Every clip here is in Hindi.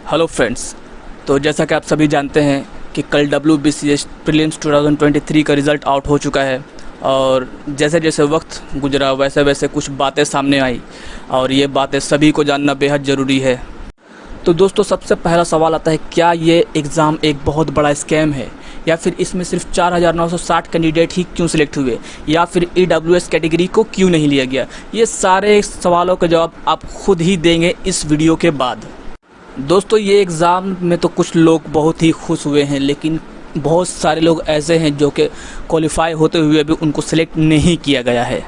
Hello friends. तो जैसा कि आप सभी जानते हैं कि कल WBCS प्रीलिम्स 2023 का रिज़ल्ट आउट हो चुका है और जैसे जैसे वक्त गुजरा वैसे वैसे कुछ बातें सामने आई और ये बातें सभी को जानना बेहद ज़रूरी है। तो दोस्तों, सबसे पहला सवाल आता है, क्या ये एग्ज़ाम एक बहुत बड़ा स्कैम है या फिर इसमें सिर्फ 4,960 कैंडिडेट ही क्यों सिलेक्ट हुए या फिर EWS कैटेगरी को क्यों नहीं लिया गया? ये सारे सवालों का जवाब आप खुद ही देंगे इस वीडियो के बाद। दोस्तों, ये एग्ज़ाम में तो कुछ लोग बहुत ही खुश हुए हैं, लेकिन बहुत सारे लोग ऐसे हैं जो कि क्वालिफाई होते हुए भी उनको सिलेक्ट नहीं किया गया है।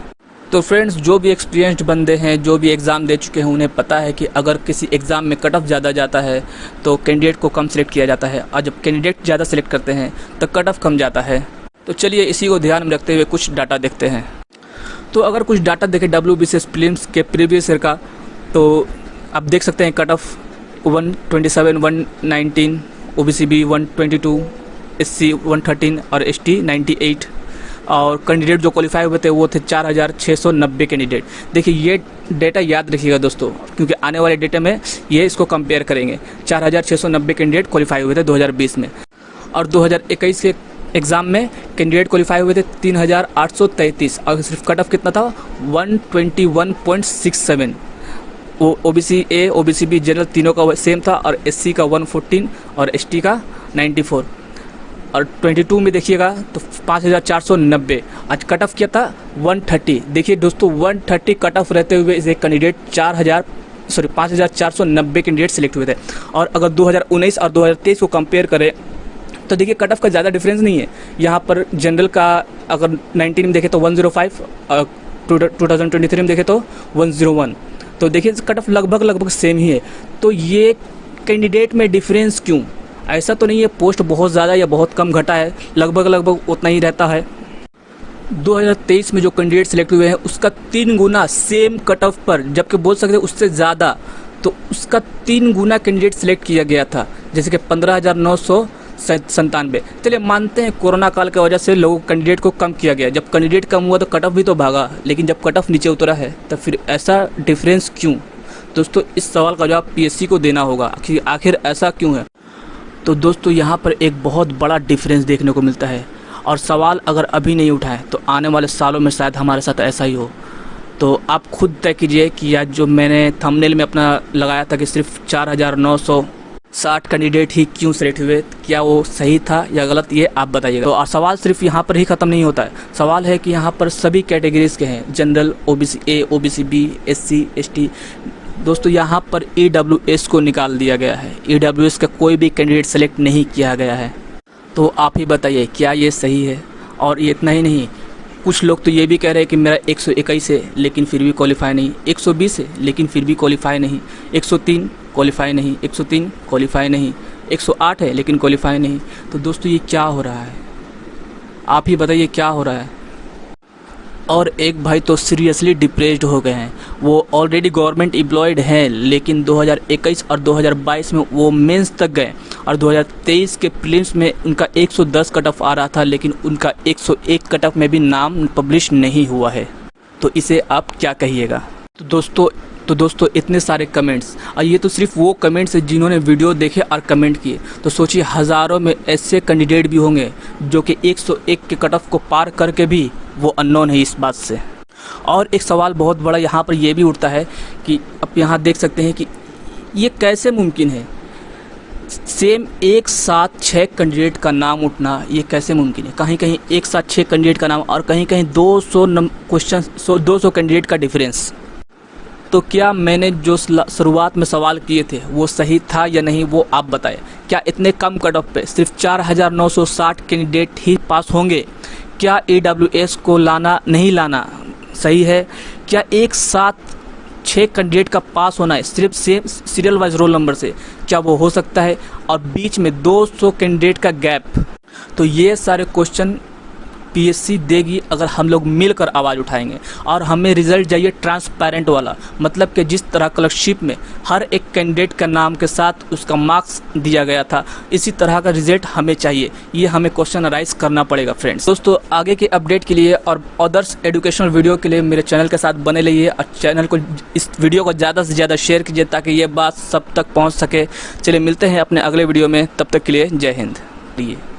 तो फ्रेंड्स, जो भी एक्सपीरियंस्ड बंदे हैं, जो भी एग्ज़ाम दे चुके हैं, उन्हें पता है कि अगर किसी एग्ज़ाम में कट ऑफ ज़्यादा जाता है तो कैंडिडेट को कम सिलेक्ट किया जाता है और जब कैंडिडेट ज़्यादा सिलेक्ट करते हैं तो कट ऑफ कम जाता है। तो चलिए इसी को ध्यान में रखते हुए कुछ डाटा देखते हैं। तो अगर कुछ डाटा देखें WBCS प्रीलिम्स के प्रीवियस ईयर का, तो आप देख सकते हैं कट ऑफ 127, 119, OBCB 122, SC 113 और ST 98 और कैंडिडेट जो क्वालिफाई हुए थे वो थे 4,690 कैंडिडेट। देखिए, ये डेटा याद रखिएगा दोस्तों, क्योंकि आने वाले डेटा में ये इसको कंपेयर करेंगे। 4,690 कैंडिडेट क्वालिफाई हुए थे 2020 में और 2021 के एग्ज़ाम में कैंडिडेट क्वालिफाई हुए थे 3,833 और सिर्फ कट ऑफ कितना था? 121.67। वो OBC A, OBCB जनरल तीनों का सेम था और SC का 114 और ST का 94 और 22 में देखिएगा तो 5,490। आज कट ऑफ किया था 130। देखिए दोस्तों, 130 कट ऑफ रहते हुए इसे कैंडिडेट 5,490 कैंडिडेट सिलेक्ट हुए थे। और अगर 2019 और 2023 को कंपेयर करें तो देखिए कट ऑफ का ज़्यादा डिफरेंस नहीं है। यहाँ पर जनरल का अगर 19 में देखें तो 105 और 2023 में देखें तो 101। तो देखिए कट ऑफ लगभग सेम ही है। तो ये कैंडिडेट में डिफरेंस क्यों? ऐसा तो नहीं है पोस्ट बहुत ज़्यादा या बहुत कम घटा है, लगभग उतना ही रहता है। 2023 में जो कैंडिडेट सिलेक्ट हुए हैं उसका 3 गुना सेम कट ऑफ पर, जबकि बोल सकते हैं उससे ज़्यादा, तो उसका 3 गुना कैंडिडेट सिलेक्ट किया गया था, जैसे कि 15,997। चलिए मानते हैं कोरोना काल की वजह से लोगों कैंडिडेट को कम किया गया। जब कैंडिडेट कम हुआ तो कट ऑफ भी तो भागा, लेकिन जब कट ऑफ नीचे उतरा है तो फिर ऐसा डिफरेंस क्यों? दोस्तों, इस सवाल का जवाब PSC को देना होगा कि आखिर ऐसा क्यों है। तो दोस्तों, यहाँ पर एक बहुत बड़ा डिफरेंस देखने को मिलता है और सवाल अगर अभी नहीं उठाएं तो आने वाले सालों में शायद हमारे साथ ऐसा ही हो। तो आप खुद तय कीजिए कि आज जो मैंने थंबनेल में अपना लगाया था कि सिर्फ 4,960 कैंडिडेट ही क्यों सिलेक्ट हुए, क्या वो सही था या गलत, ये आप बताइएगा। तो सवाल सिर्फ यहाँ पर ही ख़त्म नहीं होता है। सवाल है कि यहाँ पर सभी कैटेगरीज़ के हैं, general, OBC A, OBCB, SC, ST। दोस्तों, यहाँ पर EWS को निकाल दिया गया है। EWS का कोई भी कैंडिडेट सेलेक्ट नहीं किया गया है। तो आप ही बताइए क्या ये सही है? और ये इतना ही नहीं, कुछ लोग तो ये भी कह रहे हैं कि मेरा 121 है लेकिन फिर भी क्वालिफाई नहीं, 120 है लेकिन फिर भी क्वालिफाई नहीं, 103 क्वालिफाई नहीं, 103 क्वालिफाई नहीं, 108 है लेकिन क्वालिफाई नहीं। तो दोस्तों, ये क्या हो रहा है? आप ही बताइए क्या हो रहा है। और एक भाई तो सीरियसली डिप्रेस्ड हो गए हैं। वो ऑलरेडी गवर्नमेंट एम्प्लॉयड हैं, लेकिन 2021 और 2022 में वो मेंस तक गए और 2023 के प्रीलिम्स में उनका 110 कट ऑफ आ रहा था, लेकिन उनका 101 कट ऑफ में भी नाम पब्लिश नहीं हुआ है। तो इसे आप क्या कहिएगा? तो दोस्तों इतने सारे कमेंट्स, और ये तो सिर्फ वो कमेंट्स हैं जिन्होंने वीडियो देखे और कमेंट किए। तो सोचिए हज़ारों में ऐसे कैंडिडेट भी होंगे जो कि 101 के कट ऑफ को पार करके भी वो अननोन है इस बात से। और एक सवाल बहुत बड़ा यहाँ पर ये भी उठता है कि आप यहाँ देख सकते हैं कि ये कैसे मुमकिन है, सेम एक साथ 6 कैंडिडेट का नाम उठना, ये कैसे मुमकिन है? कहीं कहीं एक साथ 6 कैंडिडेट का नाम और कहीं कहीं 200 कैंडिडेट का डिफरेंस। तो क्या मैंने जो शुरुआत में सवाल किए थे वो सही था या नहीं, वो आप बताएं। क्या इतने कम कट ऑफ पे सिर्फ 4,960 कैंडिडेट ही पास होंगे? क्या EWS को लाना नहीं लाना सही है? क्या एक साथ 6 कैंडिडेट का पास होना है सिर्फ same serial wise roll number से, क्या वो हो सकता है? और बीच में 200 कैंडिडेट का गैप। तो ये सारे क्वेश्चन पीएससी देगी अगर हम लोग मिलकर आवाज़ उठाएंगे। और हमें रिजल्ट चाहिए ट्रांसपेरेंट वाला, मतलब कि जिस तरह क्लर्कशिप में हर एक कैंडिडेट का नाम के साथ उसका मार्क्स दिया गया था, इसी तरह का रिजल्ट हमें चाहिए। ये हमें क्वेश्चन राइज करना पड़ेगा फ्रेंड्स। दोस्तों आगे के अपडेट के लिए और अदर्स एजुकेशनल वीडियो के लिए मेरे चैनल के साथ बने रहिए और चैनल को, इस वीडियो को ज़्यादा से ज़्यादा शेयर कीजिए ताकि ये बात सब तक पहुँच सके। चलिए मिलते हैं अपने अगले वीडियो में, तब तक के लिए जय हिंद।